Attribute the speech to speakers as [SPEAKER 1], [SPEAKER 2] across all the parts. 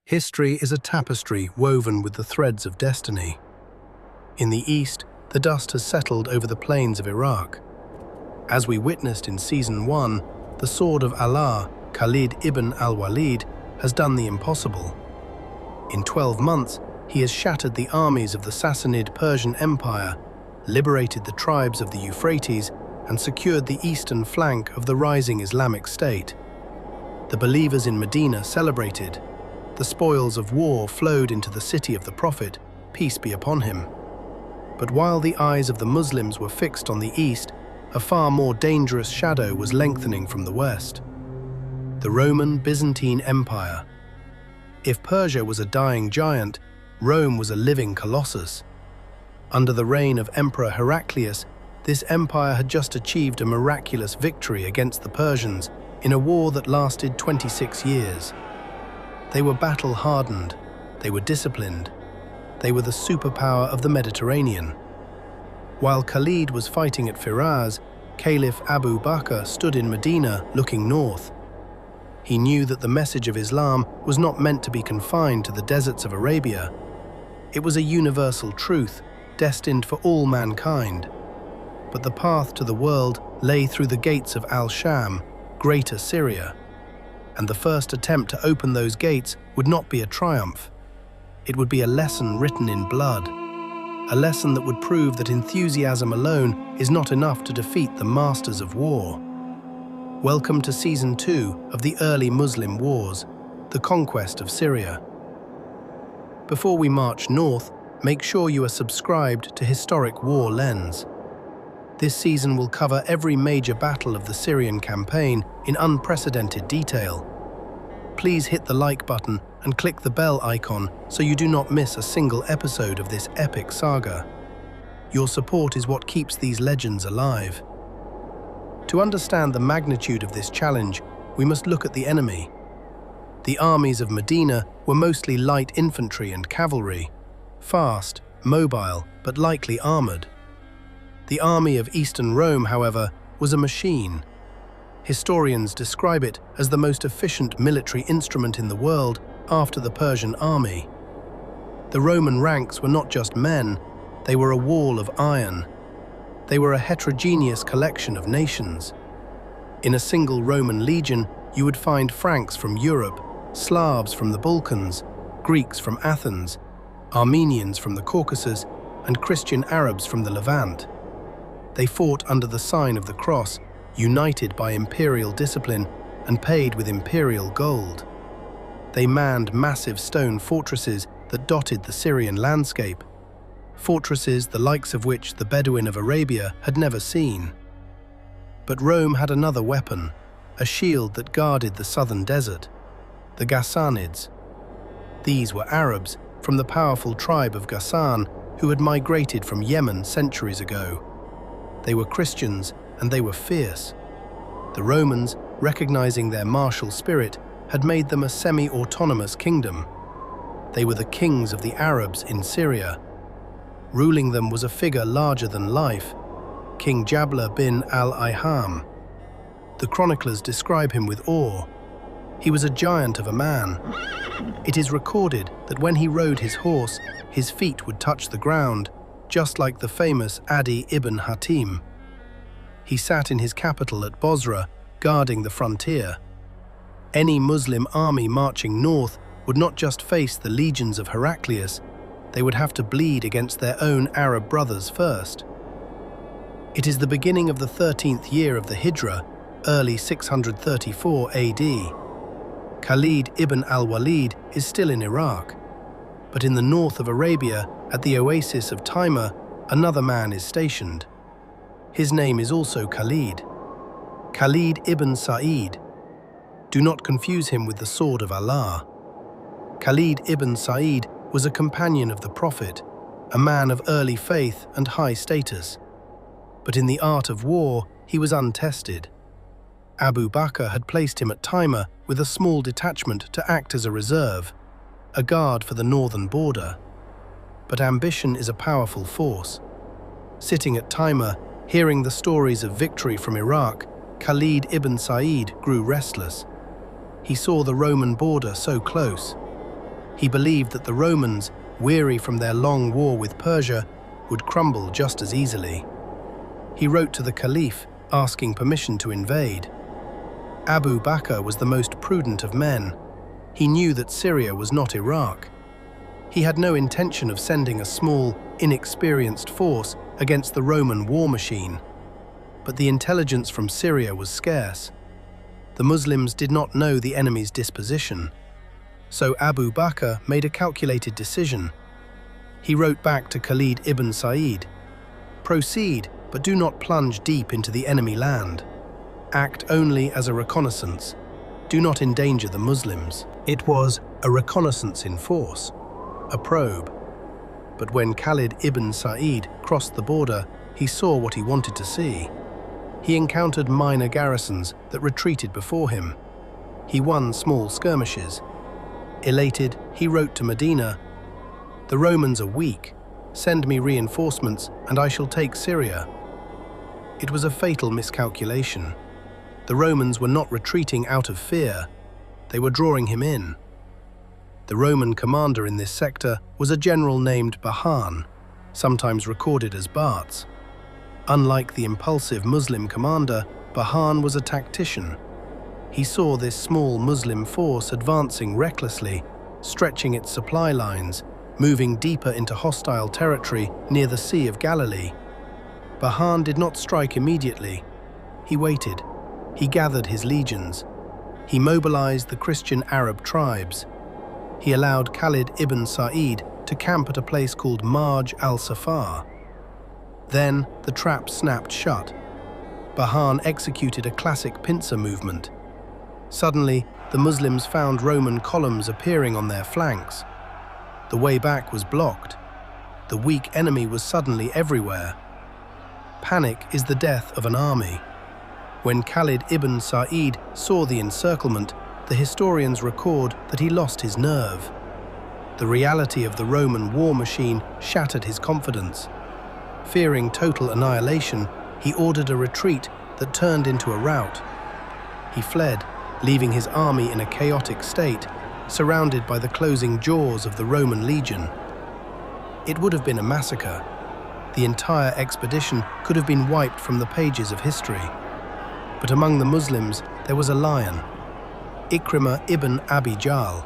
[SPEAKER 1] History is a tapestry woven with the threads of destiny. In the east, the dust has settled over the plains of Iraq. As we witnessed in Season 1, the sword of Allah, Khalid ibn al-Walid, has done the impossible. In 12 months, he has shattered the armies of the Ghassanid Persian Empire, liberated the tribes of the Euphrates, and secured the eastern flank of the rising Islamic State. The believers in Medina celebrated. The spoils of war flowed into the city of the Prophet, peace be upon him. But while the eyes of the Muslims were fixed on the east, a far more dangerous shadow was lengthening from the west. The Roman Byzantine Empire. If Persia was a dying giant, Rome was a living colossus. Under the reign of Emperor Heraclius, this empire had just achieved a miraculous victory against the Persians in a war that lasted 26 years. They were battle-hardened, they were disciplined, they were the superpower of the Mediterranean. While Khalid was fighting at Firaz, Caliph Abu Bakr stood in Medina looking north. He knew that the message of Islam was not meant to be confined to the deserts of Arabia. It was a universal truth, destined for all mankind. But the path to the world lay through the gates of al-Sham, Greater Syria. And the first attempt to open those gates would not be a triumph. It would be a lesson written in blood. A lesson that would prove that enthusiasm alone is not enough to defeat the masters of war. Welcome to Season 2 of the early Muslim wars, the conquest of Syria. Before we march north, make sure you are subscribed to Historic War Lens. This season will cover every major battle of the Syrian campaign in unprecedented detail. Please hit the like button and click the bell icon so you do not miss a single episode of this epic saga. Your support is what keeps these legends alive. To understand the magnitude of this challenge, we must look at the enemy. The armies of Medina were mostly light infantry and cavalry, fast, mobile, but likely armored. The army of Eastern Rome, however, was a machine. Historians describe it as the most efficient military instrument in the world after the Persian army. The Roman ranks were not just men, they were a wall of iron. They were a heterogeneous collection of nations. In a single Roman legion, you would find Franks from Europe, Slavs from the Balkans, Greeks from Athens, Armenians from the Caucasus, and Christian Arabs from the Levant. They fought under the sign of the cross, united by imperial discipline and paid with imperial gold. They manned massive stone fortresses that dotted the Syrian landscape, fortresses the likes of which the Bedouin of Arabia had never seen. But Rome had another weapon, a shield that guarded the southern desert, the Ghassanids. These were Arabs from the powerful tribe of Ghassan who had migrated from Yemen centuries ago. They were Christians and they were fierce. The Romans, recognizing their martial spirit, had made them a semi-autonomous kingdom. They were the kings of the Arabs in Syria. Ruling them was a figure larger than life, King Jabla bin al-Iham. The chroniclers describe him with awe. He was a giant of a man. It is recorded that when he rode his horse, his feet would touch the ground, just like the famous Adi ibn Hatim. He sat in his capital at Bosra, guarding the frontier. Any Muslim army marching north would not just face the legions of Heraclius, they would have to bleed against their own Arab brothers first. It is the beginning of the 13th year of the Hijra, early 634 AD. Khalid ibn al-Walid is still in Iraq. But in the north of Arabia, at the oasis of Taima, another man is stationed. His name is also Khalid. Khalid ibn Sa'id. Do not confuse him with the sword of Allah. Khalid ibn Sa'id was a companion of the Prophet, a man of early faith and high status. But in the art of war, he was untested. Abu Bakr had placed him at Taima with a small detachment to act as a reserve, a guard for the northern border. But ambition is a powerful force. Sitting at Taima, hearing the stories of victory from Iraq, Khalid ibn Sa'id grew restless. He saw the Roman border so close. He believed that the Romans, weary from their long war with Persia, would crumble just as easily. He wrote to the Caliph, asking permission to invade. Abu Bakr was the most prudent of men. He knew that Syria was not Iraq. He had no intention of sending a small, inexperienced force against the Roman war machine. But the intelligence from Syria was scarce. The Muslims did not know the enemy's disposition. So Abu Bakr made a calculated decision. He wrote back to Khalid ibn Sa'id, "Proceed, but do not plunge deep into the enemy land. Act only as a reconnaissance. Do not endanger the Muslims." It was a reconnaissance in force, a probe. But when Khalid ibn Sa'id crossed the border, he saw what he wanted to see. He encountered minor garrisons that retreated before him. He won small skirmishes. Elated, he wrote to Medina, "The Romans are weak. Send me reinforcements and I shall take Syria." It was a fatal miscalculation. The Romans were not retreating out of fear. They were drawing him in. The Roman commander in this sector was a general named Bahan, sometimes recorded as Bartz. Unlike the impulsive Muslim commander, Bahan was a tactician. He saw this small Muslim force advancing recklessly, stretching its supply lines, moving deeper into hostile territory near the Sea of Galilee. Bahan did not strike immediately. He waited. He gathered his legions. He mobilized the Christian Arab tribes. He allowed Khalid ibn Sa'id to camp at a place called Marj al-Saffar. Then the trap snapped shut. Bahan executed a classic pincer movement. Suddenly, the Muslims found Roman columns appearing on their flanks. The way back was blocked. The weak enemy was suddenly everywhere. Panic is the death of an army. When Khalid ibn Sa'id saw the encirclement, the historians record that he lost his nerve. The reality of the Roman war machine shattered his confidence. Fearing total annihilation, he ordered a retreat that turned into a rout. He fled, leaving his army in a chaotic state, surrounded by the closing jaws of the Roman legion. It would have been a massacre. The entire expedition could have been wiped from the pages of history. But among the Muslims, there was a lion, Ikrimah ibn Abi Jahl.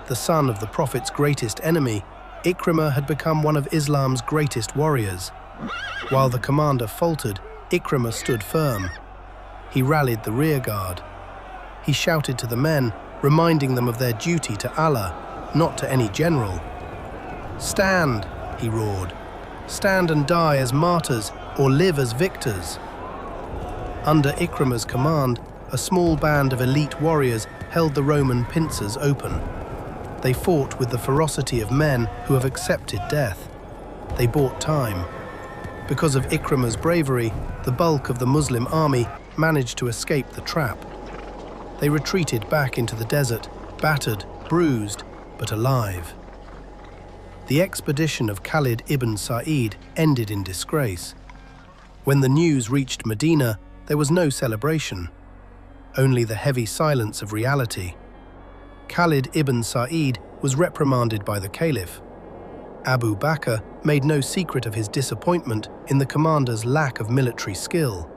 [SPEAKER 1] The son of the Prophet's greatest enemy, Ikrimah had become one of Islam's greatest warriors. While the commander faltered, Ikrimah stood firm. He rallied the rearguard. He shouted to the men, reminding them of their duty to Allah, not to any general. "Stand," he roared. "Stand and die as martyrs or live as victors." Under Ikrimah's command, a small band of elite warriors held the Roman pincers open. They fought with the ferocity of men who have accepted death. They bought time. Because of Ikrimah's bravery, the bulk of the Muslim army managed to escape the trap. They retreated back into the desert, battered, bruised, but alive. The expedition of Khalid ibn Sa'id ended in disgrace. When the news reached Medina, there was no celebration, only the heavy silence of reality. Khalid ibn Sa'id was reprimanded by the Caliph. Abu Bakr made no secret of his disappointment in the commander's lack of military skill.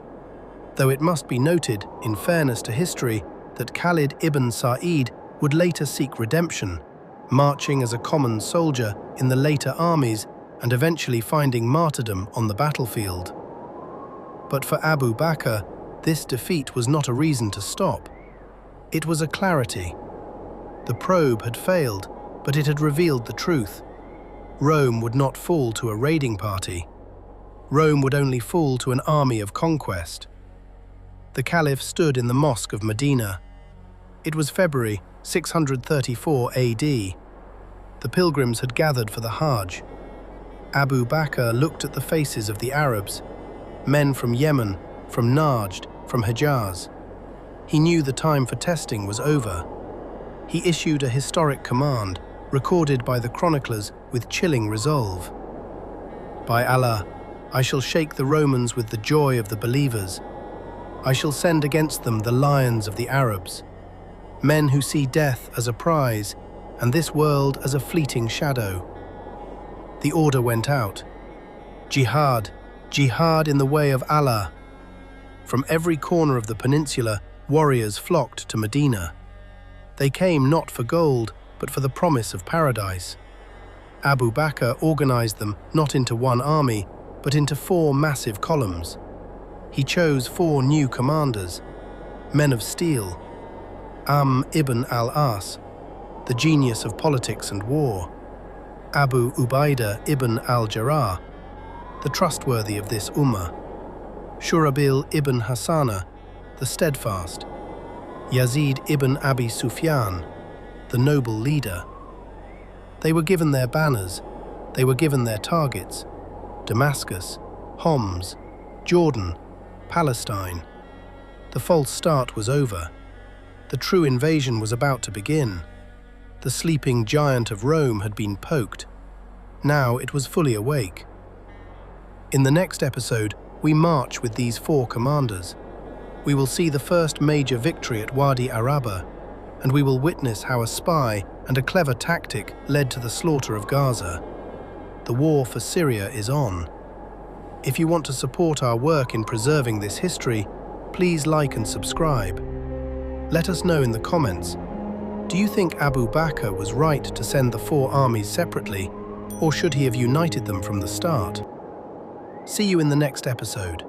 [SPEAKER 1] Though it must be noted, in fairness to history, that Khalid ibn Sa'id would later seek redemption, marching as a common soldier in the later armies and eventually finding martyrdom on the battlefield. But for Abu Bakr, this defeat was not a reason to stop. It was a clarity. The probe had failed, but it had revealed the truth. Rome would not fall to a raiding party. Rome would only fall to an army of conquest. The Caliph stood in the mosque of Medina. It was February 634 AD. The pilgrims had gathered for the Hajj. Abu Bakr looked at the faces of the Arabs, men from Yemen, from Najd, from Hijaz. He knew the time for testing was over. He issued a historic command, recorded by the chroniclers with chilling resolve. "By Allah, I shall shake the Romans with the joy of the believers. I shall send against them the lions of the Arabs, men who see death as a prize and this world as a fleeting shadow. The order went out. Jihad, jihad in the way of Allah. From every corner of the peninsula, warriors flocked to Medina. They came not for gold, but for the promise of paradise. Abu Bakr organized them not into one army, but into 4 massive columns. He chose 4 new commanders, men of steel. Ibn al-Aas, the genius of politics and war. Abu Ubaidah ibn al-Jarrah, the trustworthy of this ummah. Shurahbil ibn Hassana, the steadfast. Yazid ibn Abi Sufyan, the noble leader. They were given their banners, they were given their targets: Damascus, Homs, Jordan, Palestine. The false start was over. The true invasion was about to begin. The sleeping giant of Rome had been poked. Now it was fully awake. In the next episode, we march with these 4 commanders. We will see the first major victory at Wadi Araba, and we will witness how a spy and a clever tactic led to the slaughter of Gaza. The war for Syria is on. If you want to support our work in preserving this history, please like and subscribe. Let us know in the comments, do you think Abu Bakr was right to send the 4 armies separately, or should he have united them from the start? See you in the next episode.